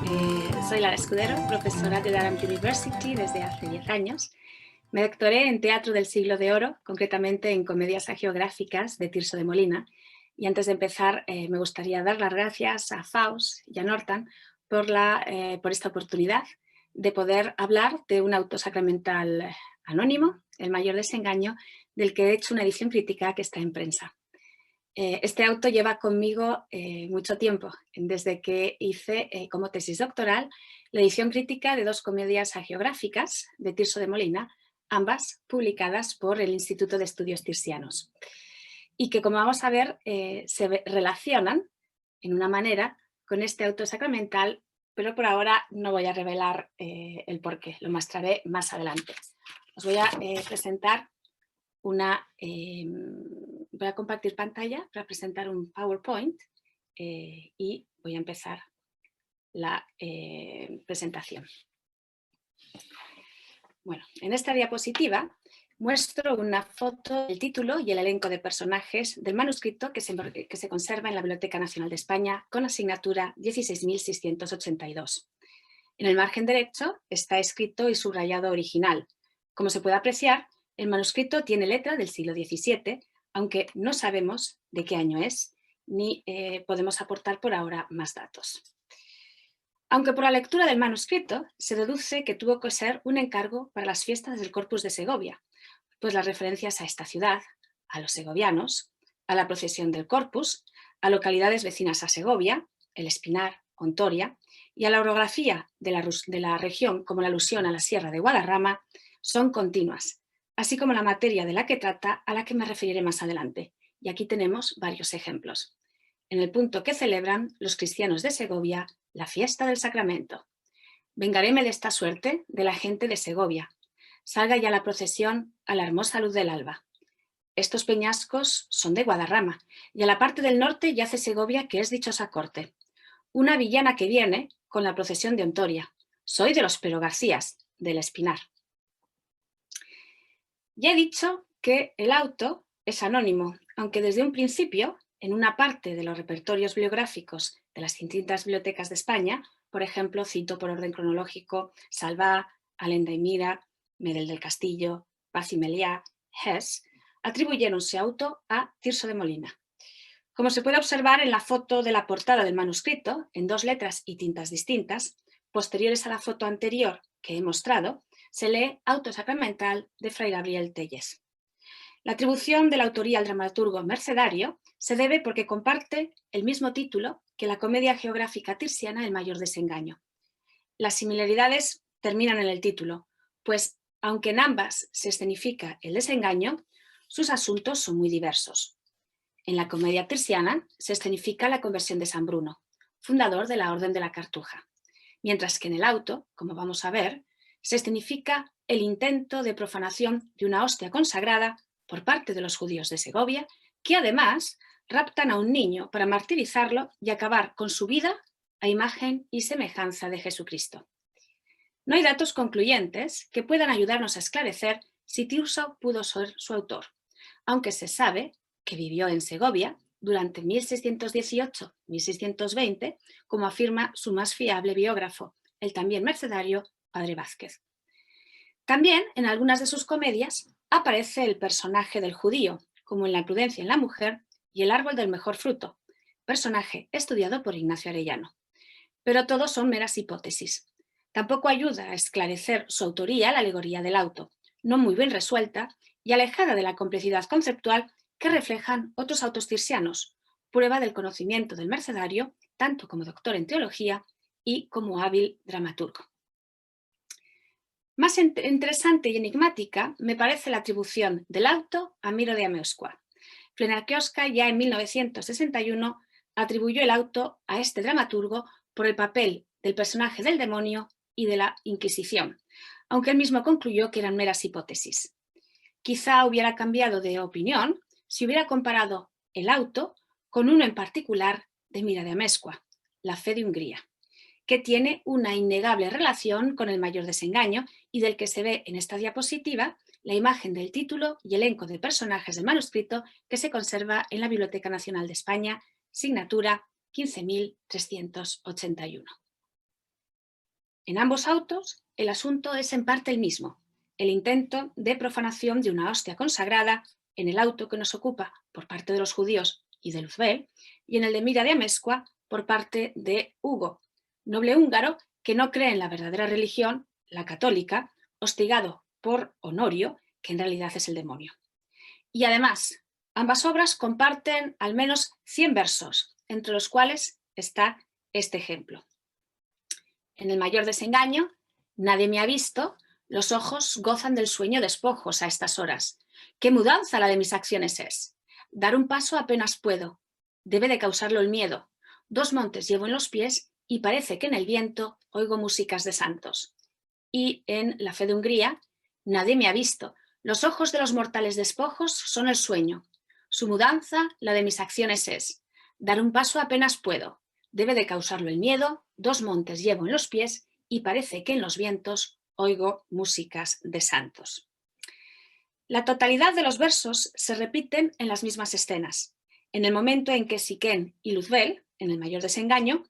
Soy Lara Escudero, profesora de Durham University desde hace 10 años. Me doctoré en Teatro del Siglo de Oro, concretamente en comedias hagiográficas de Tirso de Molina. Y antes de empezar, me gustaría dar las gracias a Faust y a Norton por esta oportunidad de poder hablar de un auto sacramental anónimo, El mayor desengaño, del que he hecho una edición crítica que está en prensa. Este auto lleva conmigo mucho tiempo, desde que hice como tesis doctoral la edición crítica de 2 comedias hagiográficas de Tirso de Molina, ambas publicadas por el Instituto de Estudios Tirsianos, y que, como vamos a ver, se relacionan en una manera con este auto sacramental, pero por ahora no voy a revelar el porqué, lo mostraré más adelante. Os voy a presentar voy a compartir pantalla para presentar un PowerPoint y voy a empezar la presentación. Bueno, en esta diapositiva muestro una foto del título y el elenco de personajes del manuscrito que se conserva en la Biblioteca Nacional de España con asignatura 16.682. En el margen derecho está escrito y subrayado original. Como se puede apreciar, el manuscrito tiene letra del siglo XVII, aunque no sabemos de qué año es, ni podemos aportar por ahora más datos. Aunque por la lectura del manuscrito se deduce que tuvo que ser un encargo para las fiestas del Corpus de Segovia, pues las referencias a esta ciudad, a los segovianos, a la procesión del Corpus, a localidades vecinas a Segovia, El Espinar, Ontoria, y a la orografía de la región como la alusión a la Sierra de Guadarrama son continuas, así como la materia de la que trata, a la que me referiré más adelante. Y aquí tenemos varios ejemplos. En el punto que celebran los cristianos de Segovia la fiesta del sacramento. Vengaréme de esta suerte de la gente de Segovia. Salga ya la procesión a la hermosa luz del alba. Estos peñascos son de Guadarrama, y a la parte del norte yace Segovia, que es dichosa corte. Una villana que viene con la procesión de Ontoria. Soy de los Pero Garcías, del Espinar. Ya he dicho que el auto es anónimo, aunque desde un principio, en una parte de los repertorios bibliográficos de las distintas bibliotecas de España, por ejemplo, cito por orden cronológico Salvá, Alenda y Mira, Medel del Castillo, Paz y Meliá, Hess, atribuyeron su auto a Tirso de Molina. Como se puede observar en la foto de la portada del manuscrito, en 2 letras y tintas distintas, posteriores a la foto anterior que he mostrado, se lee Auto sacramental de Fray Gabriel Telles. La atribución de la autoría al dramaturgo Mercedario se debe porque comparte el mismo título que la comedia geográfica tirsiana El mayor desengaño. Las similaridades terminan en el título, pues aunque en ambas se escenifica el desengaño, sus asuntos son muy diversos. En la comedia tirsiana se escenifica la conversión de San Bruno, fundador de la Orden de la Cartuja, mientras que en el auto, como vamos a ver, se escenifica el intento de profanación de una hostia consagrada por parte de los judíos de Segovia, que además raptan a un niño para martirizarlo y acabar con su vida a imagen y semejanza de Jesucristo. No hay datos concluyentes que puedan ayudarnos a esclarecer si Tirso pudo ser su autor, aunque se sabe que vivió en Segovia durante 1618-1620, como afirma su más fiable biógrafo, el también mercedario Padre Vázquez. También en algunas de sus comedias aparece el personaje del judío, como en La prudencia en la mujer y El árbol del mejor fruto, personaje estudiado por Ignacio Arellano. Pero todos son meras hipótesis. Tampoco ayuda a esclarecer su autoría la alegoría del auto, no muy bien resuelta y alejada de la complejidad conceptual que reflejan otros autos tirsianos, prueba del conocimiento del mercedario, tanto como doctor en teología y como hábil dramaturgo. Más interesante y enigmática me parece la atribución del auto a Miro de Ameusqua. Flenacioska ya en 1961 atribuyó el auto a este dramaturgo por el papel del personaje del demonio y de la Inquisición, aunque él mismo concluyó que eran meras hipótesis. Quizá hubiera cambiado de opinión si hubiera comparado el auto con uno en particular de Mira de Amescua, La fe de Hungría, que tiene una innegable relación con El mayor desengaño y del que se ve en esta diapositiva la imagen del título y elenco de personajes del manuscrito que se conserva en la Biblioteca Nacional de España, signatura 15.381. En ambos autos, el asunto es en parte el mismo, el intento de profanación de una hostia consagrada en el auto que nos ocupa por parte de los judíos y de Luzbel, y en el de Mira de Amezcua por parte de Hugo, noble húngaro que no cree en la verdadera religión, la católica, hostigado por Honorio, que en realidad es el demonio. Y además, ambas obras comparten al menos 100 versos, entre los cuales está este ejemplo. En el mayor desengaño, nadie me ha visto, los ojos gozan del sueño despojos a estas horas. ¿Qué mudanza la de mis acciones es? Dar un paso apenas puedo. Debe de causarlo el miedo. 2 montes llevo en los pies y parece que en el viento oigo músicas de santos. Y en La fe de Hungría, nadie me ha visto. Los ojos de los mortales despojos son el sueño. Su mudanza, la de mis acciones es. Dar un paso apenas puedo. Debe de causarlo el miedo, 2 montes llevo en los pies y parece que en los vientos oigo músicas de santos. La totalidad de los versos se repiten en las mismas escenas. En el momento en que Siquén y Luzbel, en el mayor desengaño,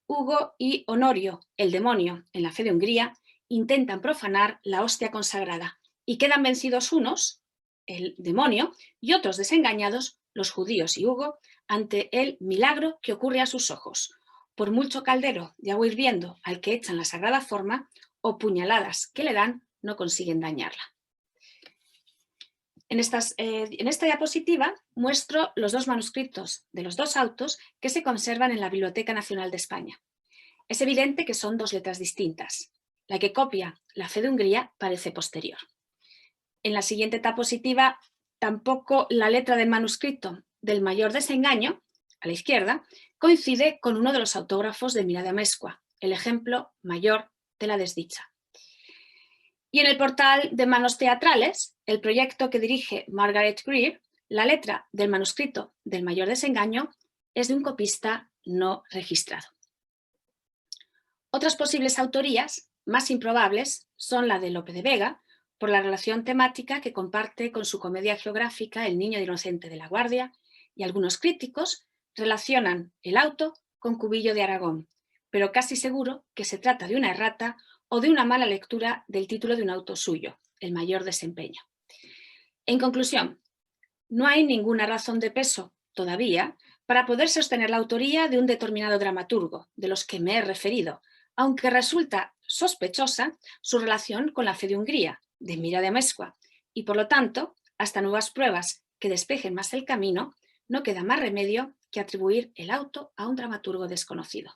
Hugo y Honorio, el demonio, en La fe de Hungría, intentan profanar la hostia consagrada y quedan vencidos unos, el demonio, y otros desengañados, los judíos y Hugo, ante el milagro que ocurre a sus ojos. Por mucho caldero de agua hirviendo al que echan la sagrada forma o puñaladas que le dan, no consiguen dañarla. En esta diapositiva muestro los 2 manuscritos de los 2 autos que se conservan en la Biblioteca Nacional de España. Es evidente que son 2 letras distintas. La que copia La fe de Hungría parece posterior. En la siguiente diapositiva tampoco la letra del manuscrito del mayor desengaño, a la izquierda, coincide con uno de los autógrafos de Mira de Amezcua, el ejemplo mayor de la desdicha. Y en el portal de Manos Teatrales, el proyecto que dirige Margaret Greer, la letra del manuscrito del mayor desengaño es de un copista no registrado. Otras posibles autorías, más improbables, son la de Lope de Vega, por la relación temática que comparte con su comedia geográfica El niño inocente de la Guardia, y algunos críticos relacionan el auto con Cubillo de Aragón, pero casi seguro que se trata de una errata o de una mala lectura del título de un auto suyo, El mayor desempeño. En conclusión, no hay ninguna razón de peso todavía para poder sostener la autoría de un determinado dramaturgo, de los que me he referido, aunque resulta sospechosa su relación con La fe de Hungría, de Mira de Amezcua, y por lo tanto, hasta nuevas pruebas que despejen más el camino, no queda más remedio que atribuir el auto a un dramaturgo desconocido.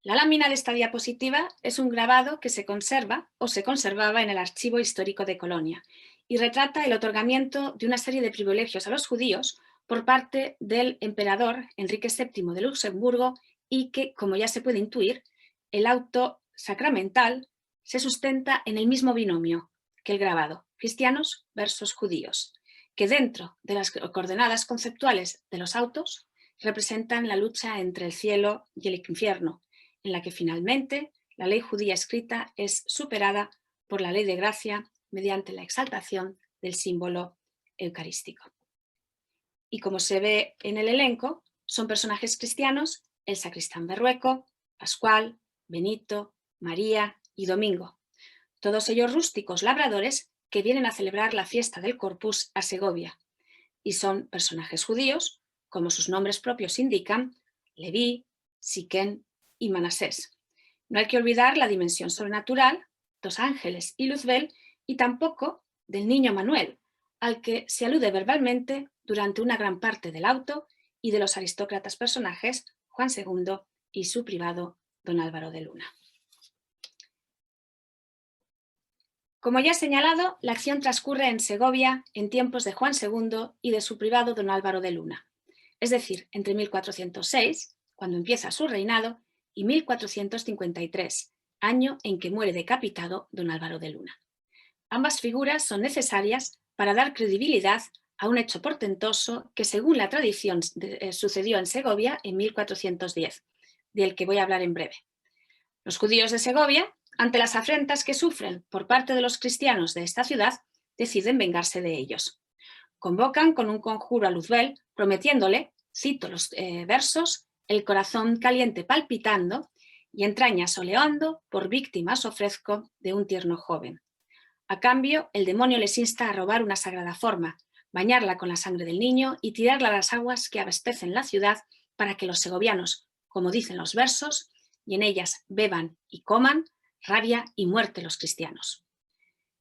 La lámina de esta diapositiva es un grabado que se conserva o se conservaba en el Archivo Histórico de Colonia y retrata el otorgamiento de una serie de privilegios a los judíos por parte del emperador Enrique VII de Luxemburgo y que, como ya se puede intuir, el auto sacramental se sustenta en el mismo binomio que el grabado, cristianos versus judíos, que dentro de las coordenadas conceptuales de los autos representan la lucha entre el cielo y el infierno, en la que finalmente la ley judía escrita es superada por la ley de gracia mediante la exaltación del símbolo eucarístico. Y como se ve en el elenco, son personajes cristianos el sacristán Berrueco, Pascual, Benito, María y Domingo, todos ellos rústicos labradores que vienen a celebrar la fiesta del Corpus a Segovia, y son personajes judíos, como sus nombres propios indican, Leví, Siquén y Manasés. No hay que olvidar la dimensión sobrenatural, 2 ángeles y Luzbel, y tampoco del niño Manuel, al que se alude verbalmente durante una gran parte del auto, y de los aristócratas personajes Juan II y su privado don Álvaro de Luna. Como ya he señalado, la acción transcurre en Segovia en tiempos de Juan II y de su privado don Álvaro de Luna, es decir, entre 1406, cuando empieza su reinado, y 1453, año en que muere decapitado don Álvaro de Luna. Ambas figuras son necesarias para dar credibilidad a un hecho portentoso que, según la tradición, sucedió en Segovia en 1410, del que voy a hablar en breve. Los judíos de Segovia, ante las afrentas que sufren por parte de los cristianos de esta ciudad, deciden vengarse de ellos. Convocan con un conjuro a Luzbel, prometiéndole, cito los versos, el corazón caliente palpitando, y entrañas oleando, por víctimas ofrezco de un tierno joven. A cambio, el demonio les insta a robar una sagrada forma, bañarla con la sangre del niño y tirarla a las aguas que abastecen la ciudad para que los segovianos, como dicen los versos, y en ellas beban y coman, rabia y muerte los cristianos.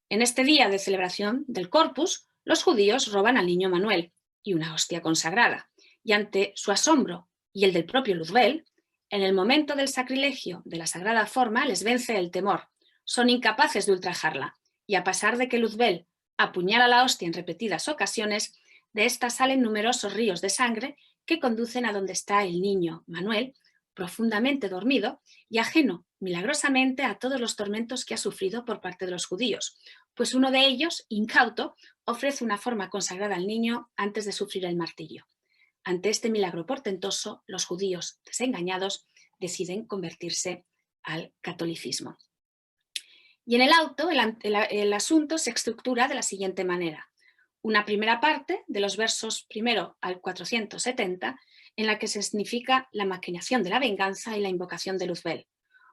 En este día de celebración del Corpus, los judíos roban al niño Manuel y una hostia consagrada, y ante su asombro y el del propio Luzbel, en el momento del sacrilegio de la sagrada forma les vence el temor, son incapaces de ultrajarla, y a pesar de que Luzbel apuñala la hostia en repetidas ocasiones, de esta salen numerosos ríos de sangre que conducen a donde está el niño Manuel, profundamente dormido y ajeno milagrosamente a todos los tormentos que ha sufrido por parte de los judíos, pues uno de ellos, incauto, ofrece una forma consagrada al niño antes de sufrir el martirio. Ante este milagro portentoso, los judíos, desengañados, deciden convertirse al catolicismo. Y en el auto, el asunto se estructura de la siguiente manera. Una primera parte, de los versos primero al 470, en la que se significa la maquinación de la venganza y la invocación de Luzbel.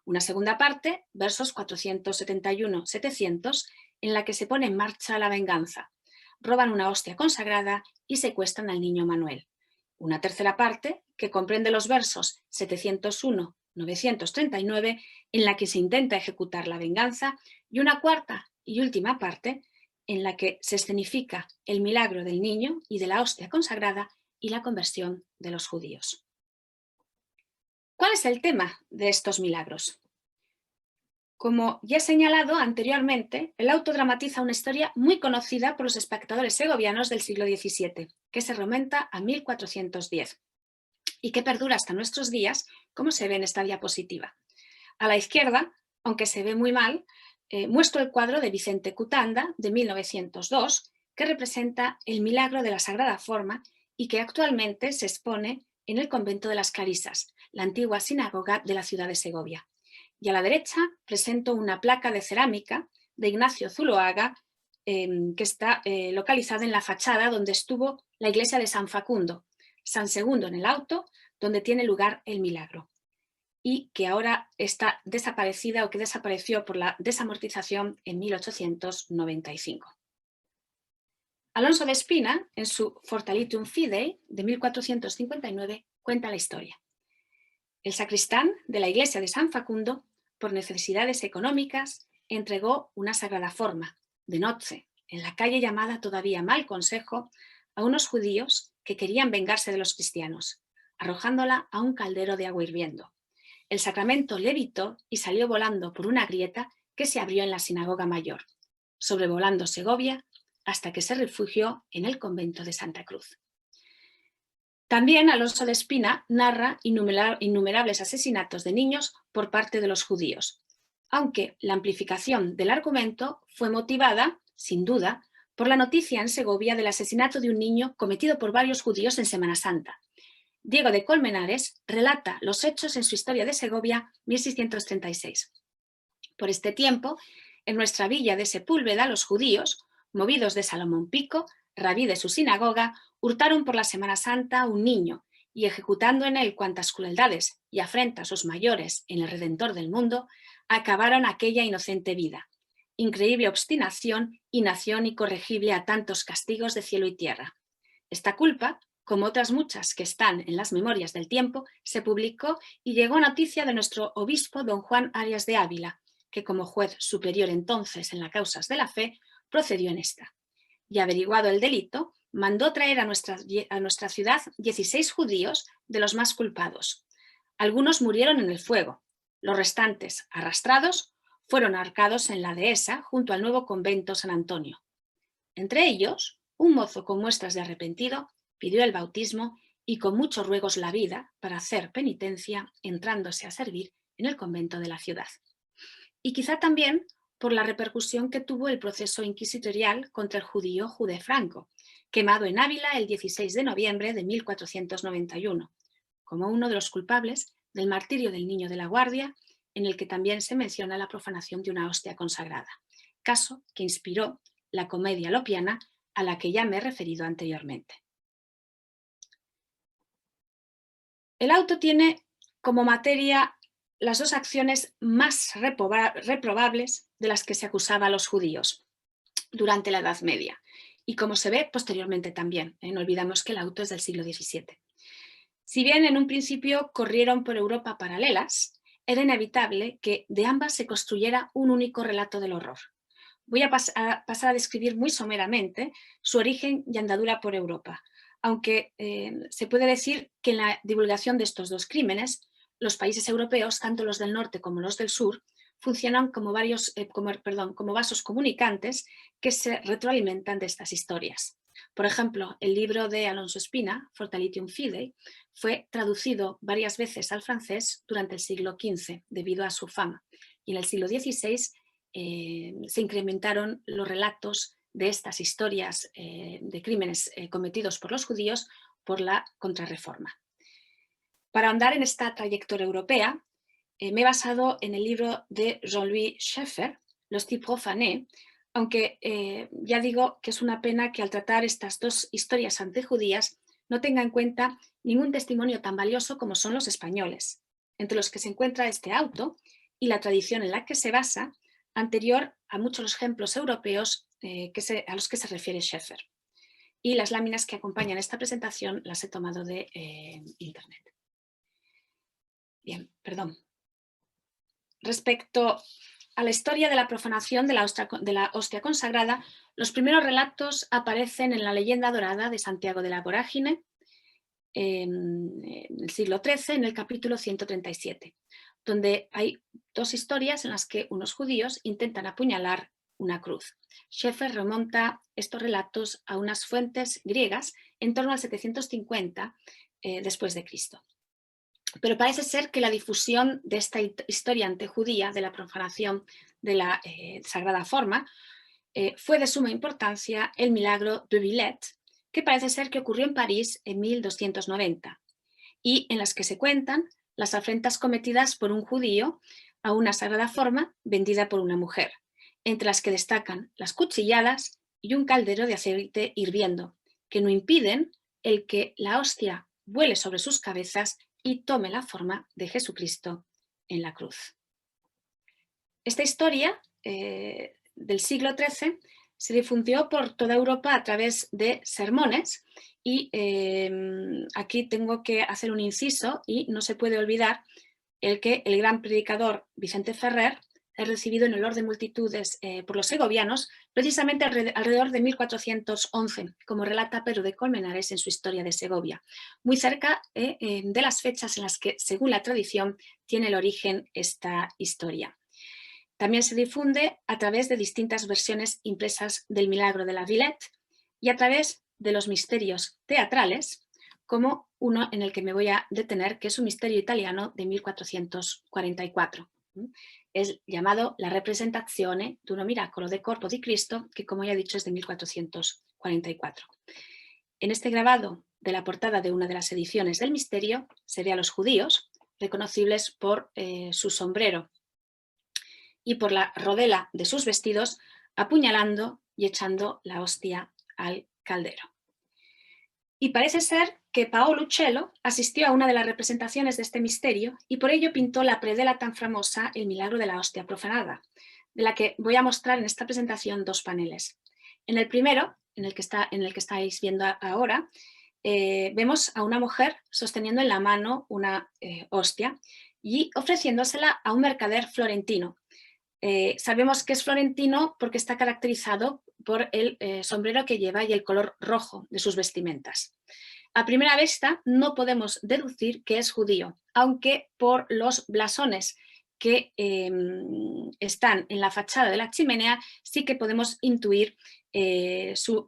Una segunda parte, versos 471-700, en la que se pone en marcha la venganza. Roban una hostia consagrada y secuestran al niño Manuel. Una tercera parte, que comprende los versos 701-939, en la que se intenta ejecutar la venganza, y una cuarta y última parte, en la que se escenifica el milagro del niño y de la hostia consagrada y la conversión de los judíos. ¿Cuál es el tema de estos milagros? Como ya he señalado anteriormente, el auto dramatiza una historia muy conocida por los espectadores segovianos del siglo XVII, que se remonta a 1410 y que perdura hasta nuestros días, como se ve en esta diapositiva. A la izquierda, aunque se ve muy mal, muestro el cuadro de Vicente Cutanda de 1902, que representa el milagro de la Sagrada Forma y que actualmente se expone en el convento de las Clarisas, la antigua sinagoga de la ciudad de Segovia. Y a la derecha presento una placa de cerámica de Ignacio Zuloaga, que está localizada en la fachada donde estuvo la iglesia de San Facundo, San Segundo en el auto, donde tiene lugar el milagro, y que ahora está desaparecida o que desapareció por la desamortización en 1895. Alonso de Espina, en su Fortalitium Fidei de 1459, cuenta la historia. El sacristán de la iglesia de San Facundo, por necesidades económicas, entregó una sagrada forma, de noche, en la calle llamada todavía Mal Consejo, a unos judíos que querían vengarse de los cristianos, arrojándola a un caldero de agua hirviendo. El sacramento levitó y salió volando por una grieta que se abrió en la sinagoga mayor, sobrevolando Segovia hasta que se refugió en el convento de Santa Cruz. También Alonso de Espina narra innumerables asesinatos de niños por parte de los judíos, aunque la amplificación del argumento fue motivada, sin duda, por la noticia en Segovia del asesinato de un niño cometido por varios judíos en Semana Santa. Diego de Colmenares relata los hechos en su Historia de Segovia 1636. Por este tiempo, en nuestra villa de Sepúlveda, los judíos, movidos de Salomón Pico, rabí de su sinagoga, hurtaron por la Semana Santa un niño y, ejecutando en él cuantas crueldades y afrentas sus mayores en el Redentor del mundo, acabaron aquella inocente vida. Increíble obstinación y nación incorregible a tantos castigos de cielo y tierra. Esta culpa, como otras muchas que están en las memorias del tiempo, se publicó y llegó a noticia de nuestro obispo don Juan Arias de Ávila, que como juez superior entonces en las causas de la fe, procedió en esta. Y averiguado el delito, mandó traer a nuestra ciudad 16 judíos de los más culpados. Algunos murieron en el fuego, los restantes, arrastrados, fueron ahorcados en la dehesa junto al nuevo convento San Antonio. Entre ellos, un mozo con muestras de arrepentido pidió el bautismo y con muchos ruegos la vida para hacer penitencia, entrándose a servir en el convento de la ciudad. Y quizá también por la repercusión que tuvo el proceso inquisitorial contra el judío Judé Franco, quemado en Ávila el 16 de noviembre de 1491, como uno de los culpables del martirio del Niño de la Guardia, en el que también se menciona la profanación de una hostia consagrada, caso que inspiró la comedia lopiana a la que ya me he referido anteriormente. El auto tiene como materia las dos acciones más reprobables de las que se acusaba a los judíos durante la Edad Media, y como se ve posteriormente también. No olvidamos que el auto es del siglo XVII. Si bien en un principio corrieron por Europa paralelas, era inevitable que de ambas se construyera un único relato del horror. Voy a pasar a describir muy someramente su origen y andadura por Europa, aunque se puede decir que en la divulgación de estos dos crímenes, los países europeos, tanto los del norte como los del sur, funcionan como vasos comunicantes que se retroalimentan de estas historias. Por ejemplo, el libro de Alonso Espina, Fortalitium Fidei, fue traducido varias veces al francés durante el siglo XV debido a su fama, y en el siglo XVI se incrementaron los relatos de estas historias de crímenes cometidos por los judíos por la Contrarreforma. Para ahondar en esta trayectoria europea, me he basado en el libro de Jean-Louis Schaeffer, Los types profanés, aunque ya digo que es una pena que al tratar estas dos historias antijudías no tenga en cuenta ningún testimonio tan valioso como son los españoles, entre los que se encuentra este auto y la tradición en la que se basa, anterior a muchos los ejemplos europeos a los que se refiere Schaeffer. Y las láminas que acompañan esta presentación las he tomado de internet. Bien, perdón. Respecto a la historia de la profanación de la hostia consagrada, los primeros relatos aparecen en la leyenda dorada de Santiago de la Vorágine, en el siglo XIII, en el capítulo 137, donde hay dos historias en las que unos judíos intentan apuñalar una cruz. Schaeffer remonta estos relatos a unas fuentes griegas en torno al 750 después de Cristo. Pero parece ser que la difusión de esta historia antejudía de la profanación de la Sagrada Forma fue de suma importancia el milagro de Villette, que parece ser que ocurrió en París en 1290, y en las que se cuentan las afrentas cometidas por un judío a una Sagrada Forma vendida por una mujer, entre las que destacan las cuchilladas y un caldero de aceite hirviendo, que no impiden el que la hostia vuele sobre sus cabezas y tome la forma de Jesucristo en la cruz. Esta historia del siglo XIII se difundió por toda Europa a través de sermones y aquí tengo que hacer un inciso y no se puede olvidar el que el gran predicador Vicente Ferrer es recibido en olor de multitudes por los segovianos precisamente alrededor de 1411, como relata Pedro de Colmenares en su Historia de Segovia, muy cerca de las fechas en las que, según la tradición, tiene el origen esta historia. También se difunde a través de distintas versiones impresas del milagro de la Villette y a través de los misterios teatrales, como uno en el que me voy a detener, que es un misterio italiano de 1444. Es llamado La Representazione di uno miracolo del corpo di Cristo, que como ya he dicho es de 1444. En este grabado de la portada de una de las ediciones del misterio se ve a los judíos, reconocibles por su sombrero y por la rodela de sus vestidos, apuñalando y echando la hostia al caldero. Y parece ser que Paolo Uccello asistió a una de las representaciones de este misterio y por ello pintó la predela tan famosa El milagro de la hostia profanada, de la que voy a mostrar en esta presentación dos paneles. En el primero, en el que estáis viendo ahora, vemos a una mujer sosteniendo en la mano una hostia y ofreciéndosela a un mercader florentino. Sabemos que es florentino porque está caracterizado por el sombrero que lleva y el color rojo de sus vestimentas. A primera vista no podemos deducir que es judío, aunque por los blasones que están en la fachada de la chimenea sí que podemos intuir su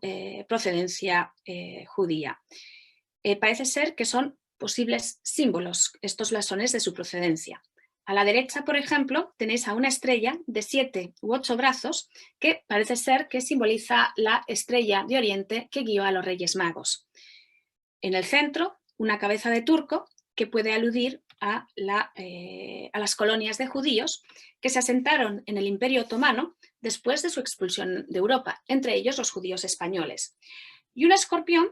procedencia judía. Parece ser que son posibles símbolos estos blasones de su procedencia. A la derecha, por ejemplo, tenéis a una estrella de 7 u 8 brazos que parece ser que simboliza la estrella de Oriente que guió a los Reyes Magos. En el centro, una cabeza de turco que puede aludir a las colonias de judíos que se asentaron en el Imperio Otomano después de su expulsión de Europa, entre ellos los judíos españoles. Y un escorpión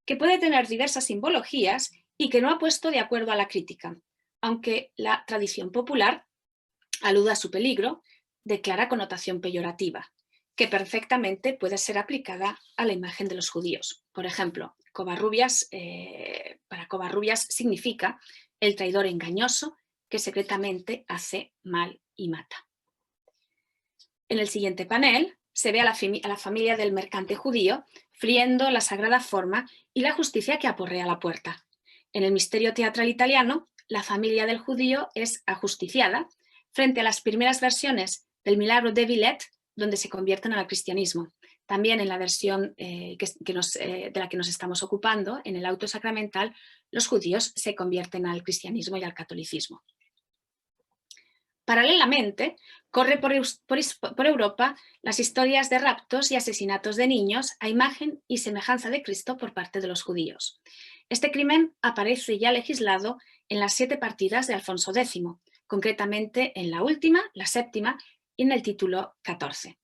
que puede tener diversas simbologías y que no ha puesto de acuerdo a la crítica. aunque la tradición popular alude a su peligro de clara connotación peyorativa, que perfectamente puede ser aplicada a la imagen de los judíos. Por ejemplo, para Covarrubias significa el traidor engañoso que secretamente hace mal y mata. En el siguiente panel se ve a la familia del mercante judío friendo la sagrada forma y la justicia que aporrea la puerta. En el misterio teatral italiano, la familia del judío es ajusticiada frente a las primeras versiones del Milagro de Villette, donde se convierten al cristianismo. También en la versión de la que nos estamos ocupando, en el auto sacramental, los judíos se convierten al cristianismo y al catolicismo. Paralelamente, corre por Europa las historias de raptos y asesinatos de niños a imagen y semejanza de Cristo por parte de los judíos. Este crimen aparece ya legislado en las 7 partidas de Alfonso X, concretamente en la última, la séptima, y en el título 14.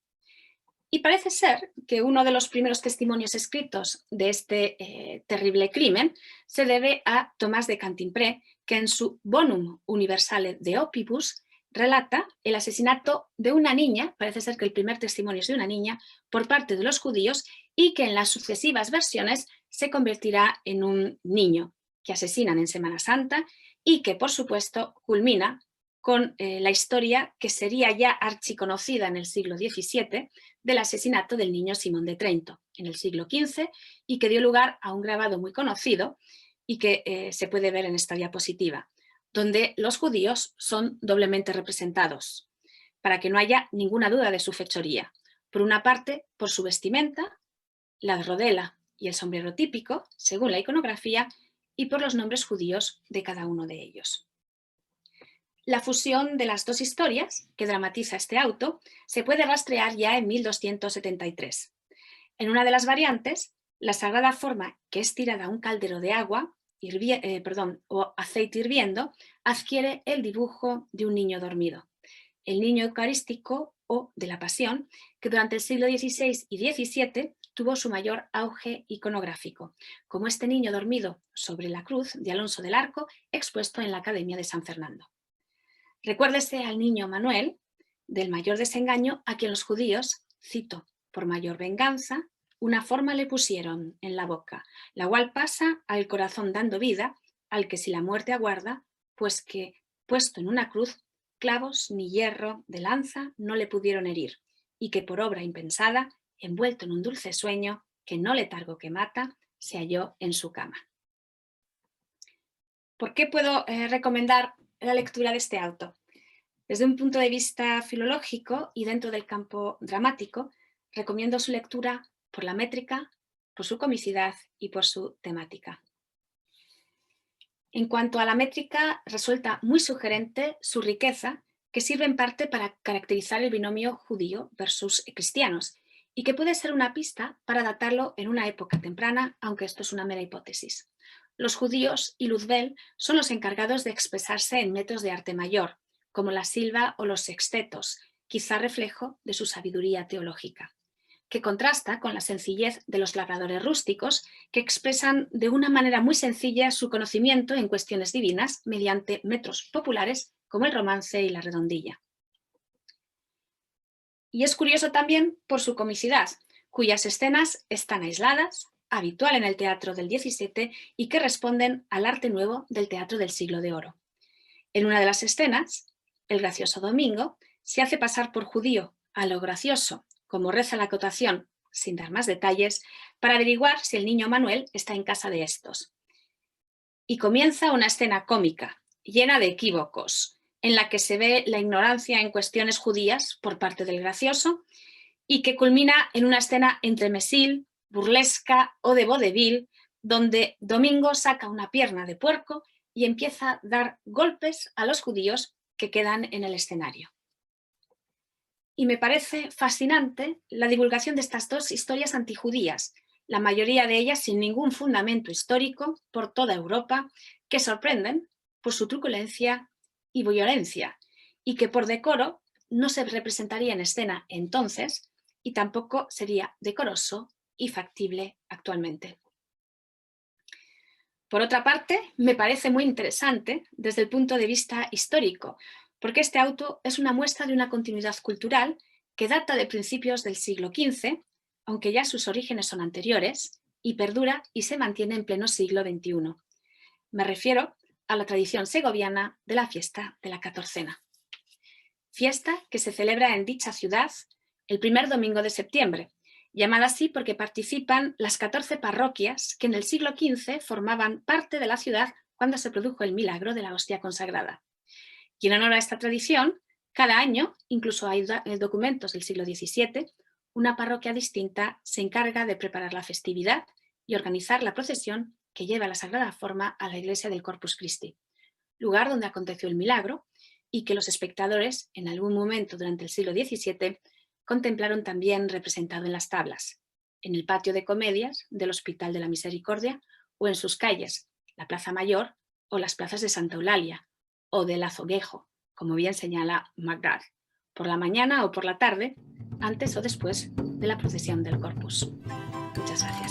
Y parece ser que uno de los primeros testimonios escritos de este terrible crimen se debe a Tomás de Cantimpré, que en su Bonum Universale de Opibus relata el asesinato de una niña, parece ser que el primer testimonio es de una niña, por parte de los judíos, y que en las sucesivas versiones se convertirá en un niño que asesinan en Semana Santa y que, por supuesto, culmina con la historia que sería ya archiconocida en el siglo XVII del asesinato del niño Simón de Trento en el siglo XV y que dio lugar a un grabado muy conocido y que se puede ver en esta diapositiva, donde los judíos son doblemente representados, para que no haya ninguna duda de su fechoría. Por una parte, por su vestimenta, la rodela y el sombrero típico, según la iconografía, y por los nombres judíos de cada uno de ellos. La fusión de las dos historias que dramatiza este auto se puede rastrear ya en 1273. En una de las variantes, la sagrada forma, que es tirada a un caldero de agua o aceite hirviendo, adquiere el dibujo de un niño dormido. El niño eucarístico o de la Pasión, que durante el siglo XVI y XVII tuvo su mayor auge iconográfico, como este niño dormido sobre la cruz de Alonso del Arco, expuesto en la Academia de San Fernando. Recuérdese al niño Manuel, del mayor desengaño, a quien los judíos, cito, por mayor venganza, una forma le pusieron en la boca, la cual pasa al corazón dando vida, al que si la muerte aguarda, pues que, puesto en una cruz, clavos ni hierro de lanza no le pudieron herir, y que por obra impensada, envuelto en un dulce sueño, que no letargo que mata, se halló en su cama. ¿Por qué puedo recomendar la lectura de este auto? Desde un punto de vista filológico y dentro del campo dramático, recomiendo su lectura por la métrica, por su comicidad y por su temática. En cuanto a la métrica, resulta muy sugerente su riqueza, que sirve en parte para caracterizar el binomio judío versus cristianos, y que puede ser una pista para datarlo en una época temprana, aunque esto es una mera hipótesis. Los judíos y Luzbel son los encargados de expresarse en métodos de arte mayor, como la silva o los sextetos, quizá reflejo de su sabiduría teológica, que contrasta con la sencillez de los labradores rústicos, que expresan de una manera muy sencilla su conocimiento en cuestiones divinas mediante métodos populares como el romance y la redondilla. Y es curioso también por su comicidad, cuyas escenas están aisladas, habitual en el teatro del XVII y que responden al arte nuevo del teatro del siglo de oro. En una de las escenas, el gracioso Domingo se hace pasar por judío a lo gracioso, como reza la acotación, sin dar más detalles, para averiguar si el niño Manuel está en casa de estos. Y comienza una escena cómica, llena de equívocos, en la que se ve la ignorancia en cuestiones judías por parte del gracioso y que culmina en una escena entremesil, burlesca o de vodevil, donde Domingo saca una pierna de puerco y empieza a dar golpes a los judíos que quedan en el escenario. Y me parece fascinante la divulgación de estas dos historias antijudías, la mayoría de ellas sin ningún fundamento histórico por toda Europa, que sorprenden por su truculencia y violencia, y que por decoro no se representaría en escena entonces y tampoco sería decoroso y factible actualmente. Por otra parte, me parece muy interesante desde el punto de vista histórico, porque este auto es una muestra de una continuidad cultural que data de principios del siglo XV, aunque ya sus orígenes son anteriores, y perdura y se mantiene en pleno siglo XXI. Me refiero a la tradición segoviana de la fiesta de la Catorcena. Fiesta que se celebra en dicha ciudad el primer domingo de septiembre, llamada así porque participan las 14 parroquias que en el siglo XV formaban parte de la ciudad cuando se produjo el milagro de la hostia consagrada. Y en honor a esta tradición, cada año, incluso hay documentos del siglo XVII, una parroquia distinta se encarga de preparar la festividad y organizar la procesión que lleva la Sagrada Forma a la iglesia del Corpus Christi, lugar donde aconteció el milagro y que los espectadores, en algún momento durante el siglo XVII, contemplaron también representado en las tablas, en el patio de comedias del Hospital de la Misericordia o en sus calles, la Plaza Mayor o las plazas de Santa Eulalia o del Azoguejo, como bien señala McGrath, por la mañana o por la tarde, antes o después de la procesión del Corpus. Muchas gracias.